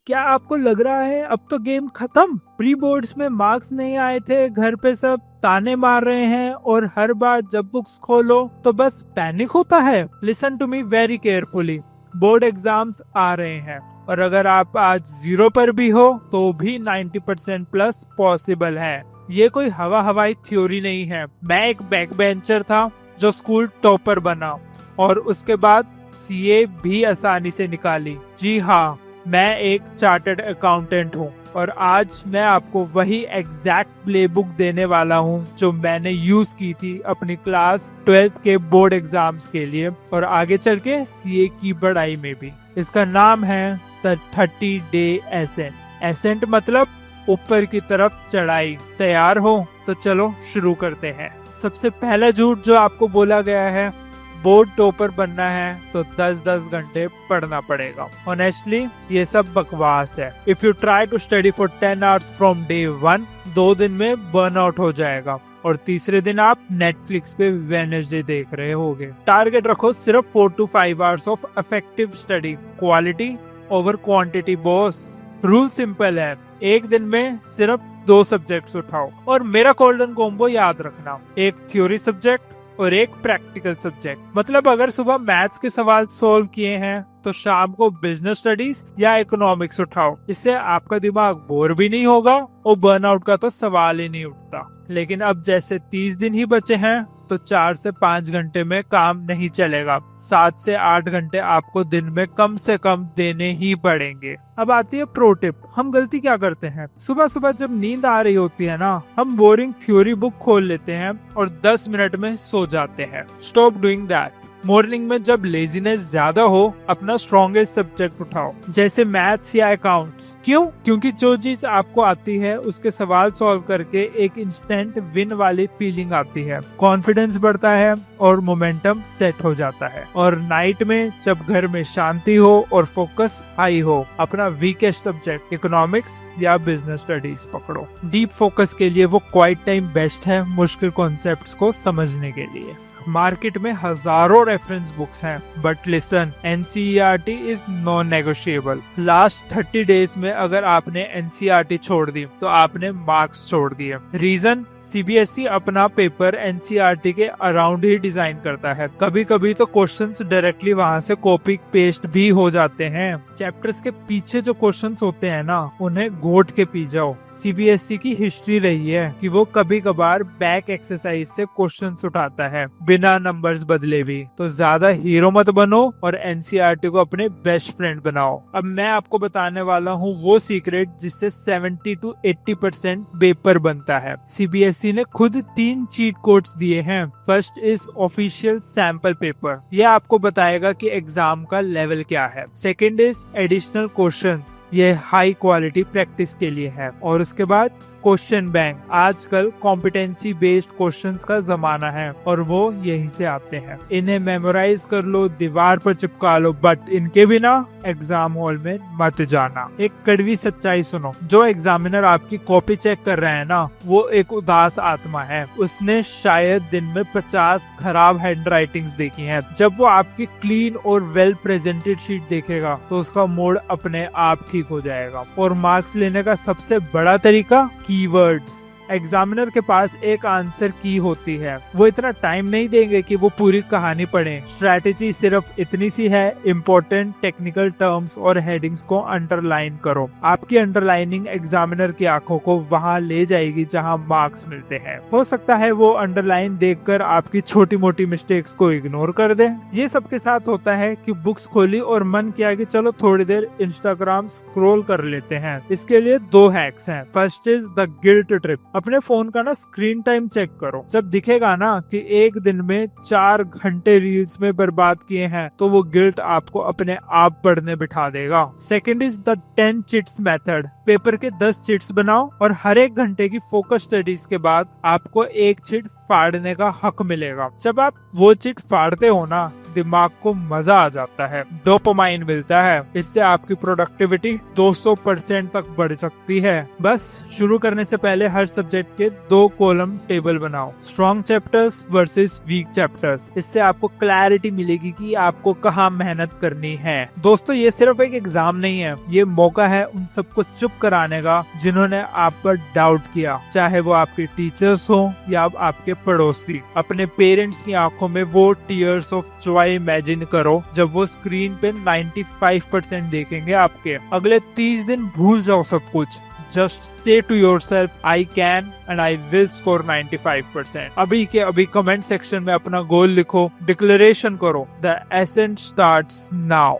क्या आपको लग रहा है अब तो गेम खत्म? प्री बोर्ड्स में मार्क्स नहीं आए थे, घर पे सब ताने मार रहे हैं और हर बार जब बुक्स खोलो तो बस पैनिक होता है। Listen to me very carefully. Board exams आ रहे हैं और अगर आप आज 0 पर भी हो तो भी 90% प्लस पॉसिबल है। ये कोई हवाई थ्योरी नहीं है। मैं एक बैक बेंचर था जो स्कूल टॉपर बना और उसके बाद सीए भी आसानी से निकाली। जी हाँ, मैं एक चार्टर्ड अकाउंटेंट हूँ और आज मैं आपको वही एग्जैक्ट प्लेबुक देने वाला हूँ जो मैंने यूज की थी अपनी क्लास 12th के बोर्ड एग्जाम्स के लिए और आगे चल के सीए की पढ़ाई में भी। इसका नाम है द 30 डे एसेंट। एसेंट मतलब ऊपर की तरफ चढ़ाई। तैयार हो तो चलो शुरू करते हैं। सबसे पहला झूठ जो आपको बोला गया है, बोर्ड टॉपर बनना है तो 10-10 घंटे पढ़ना पड़ेगा। ऑनेस्टली ये सब बकवास है। If you try to study for 10 hours from day 1, 2 दिन में बर्न आउट हो जाएगा और तीसरे दिन आप नेटफ्लिक्स पे वेडनेसडे देख रहे होगे। टारगेट रखो सिर्फ 4 to 5 hours of effective study. Quality over quantity boss. Rule simple है, एक दिन में सिर्फ 2 सब्जेक्ट्स उठाओ और मेरा गोल्डन कॉम्बो याद रखना, एक थ्योरी सब्जेक्ट और एक प्रैक्टिकल सब्जेक्ट। मतलब अगर सुबह मैथ्स के सवाल सॉल्व किए हैं तो शाम को बिजनेस स्टडीज या इकोनॉमिक्स उठाओ। इससे आपका दिमाग बोर भी नहीं होगा और बर्नआउट का तो सवाल ही नहीं उठता। लेकिन अब जैसे 30 दिन ही बचे हैं तो 4 से 5 घंटे में काम नहीं चलेगा। 7 से 8 घंटे आपको दिन में कम से कम देने ही पड़ेंगे। अब आती है प्रो टिप। हम गलती क्या करते हैं, सुबह सुबह जब नींद आ रही होती है ना, हम बोरिंग थ्योरी बुक खोल लेते हैं और 10 मिनट में सो जाते हैं। Stop doing that. मॉर्निंग में जब लेजीनेस ज्यादा हो अपना स्ट्रॉन्गेस्ट सब्जेक्ट उठाओ, जैसे मैथ्स या अकाउंट्स। क्यों? क्योंकि जो चीज आपको आती है उसके सवाल सॉल्व करके एक इंस्टेंट विन वाली फीलिंग आती है, कॉन्फिडेंस बढ़ता है और मोमेंटम सेट हो जाता है। और नाइट में जब घर में शांति हो और फोकस हाई हो, अपना वीकेस्ट सब्जेक्ट इकोनॉमिक्स या बिजनेस स्टडीज पकड़ो। डीप फोकस के लिए वो क्वाइट टाइम बेस्ट है, मुश्किल कॉन्सेप्ट्स को समझने के लिए। मार्केट में हजारों रेफरेंस बुक्स हैं, but listen, NCERT is non negotiable. Last 30 days में अगर आपने एनसीईआरटी छोड़ दी तो आपने मार्क्स छोड़ दिए। रीजन, सीबीएसई अपना पेपर एनसीईआरटी के अराउंड ही डिजाइन करता है। कभी कभी तो क्वेश्चंस डायरेक्टली वहां से कॉपी पेस्ट भी हो जाते हैं। चैप्टर्स के पीछे जो क्वेश्चंस होते हैं ना, उन्हें घोट के पी जाओ। सीबीएसई की हिस्ट्री रही है कि वो कभी कभार बैक एक्सरसाइज से क्वेश्चंस उठाता है बिना नंबर्स बदले भी। तो ज्यादा हीरो मत बनो और एनसीईआरटी को अपने बेस्ट फ्रेंड बनाओ। अब मैं आपको बताने वाला हूँ वो सीक्रेट जिससे 70 to 80% पेपर बनता है। सीबीएसई ने खुद 3 चीट कोड्स दिए हैं। First is official sample paper, यह आपको बताएगा कि एग्जाम का लेवल क्या है। सेकंड इज एडिशनल क्वेश्चंस, ये हाई क्वालिटी प्रैक्टिस के लिए है। और उसके बाद क्वेश्चन बैंक, आजकल कॉम्पिटेंसी बेस्ड क्वेश्चंस का जमाना है और वो यहीं से आते हैं। इन्हें मेमोराइज कर लो, दीवार पर चिपका लो, बट इनके बिना एग्जाम हॉल में मत जाना। एक कड़वी सच्चाई सुनो, जो एग्जामिनर आपकी कॉपी चेक कर रहे हैं ना, वो एक उदास आत्मा है। उसने शायद दिन में 50 खराब हैंड राइटिंग्स देखी हैं। जब वो आपकी क्लीन और वेल प्रेजेंटेड शीट देखेगा तो उसका मूड अपने आप ठीक हो जाएगा। और मार्क्स लेने का सबसे बड़ा तरीका, कीवर्ड्स। एग्जामिनर के पास एक आंसर की होती है, वो इतना टाइम नहीं देंगे कि वो पूरी कहानी पढ़ें। स्ट्रैटेजी सिर्फ इतनी सी है, इम्पोर्टेंट टेक्निकल टर्म्स और हेडिंग्स को अंडरलाइन करो। आपकी अंडरलाइनिंग एग्जामिनर की आंखों को वहां ले जाएगी जहां मार्क्स मिलते हैं। हो सकता है वो अंडरलाइन देखकर आपकी छोटी मोटी मिस्टेक्स को इग्नोर कर दे। ये सबके साथ होता है कि बुक्स खोली और मन किया कि चलो थोड़ी देर इंस्टाग्राम स्क्रॉल कर लेते हैं। इसके लिए 2 हैक्स हैं। First is the guilt trip. अपने फोन का ना स्क्रीन टाइम चेक करो। जब दिखेगा ना कि एक दिन में 4 घंटे रील्स में बर्बाद किए हैं तो वो गिल्ट आपको अपने आप पढ़ने बिठा देगा। Second is the 10 chits method. Paper के 10 चिट्स बनाओ और हर एक घंटे की फोकस स्टडीज के बाद आपको एक चिट फाड़ने का हक मिलेगा। जब आप वो चिट फाड़ते हो ना, दिमाग को मजा आ जाता है, डोपामाइन मिलता है। इससे आपकी प्रोडक्टिविटी 200% तक बढ़ सकती है। बस शुरू करने से पहले हर सब्जेक्ट के 2 कॉलम टेबल बनाओ, strong chapters versus weak chapters. इससे आपको क्लैरिटी मिलेगी कि आपको कहाँ मेहनत करनी है। दोस्तों, ये सिर्फ एक एग्जाम नहीं है, ये मौका है उन सबको चुप कराने का जिन्होंने आप पर डाउट किया, चाहे वो आपके टीचर्स हो या आपके पड़ोसी। अपने पेरेंट्स की आंखों में वो टीयर्स ऑफ जॉय इमेजिन करो जब वो स्क्रीन पे 95% देखेंगे आपके। अगले 30 दिन भूल जाओ सब कुछ। Just say to yourself, I can and I will score 95%। अभी के अभी कमेंट सेक्शन में अपना गोल लिखो, डिक्लेरेशन करो, द एसेंट स्टार्ट्स नाउ।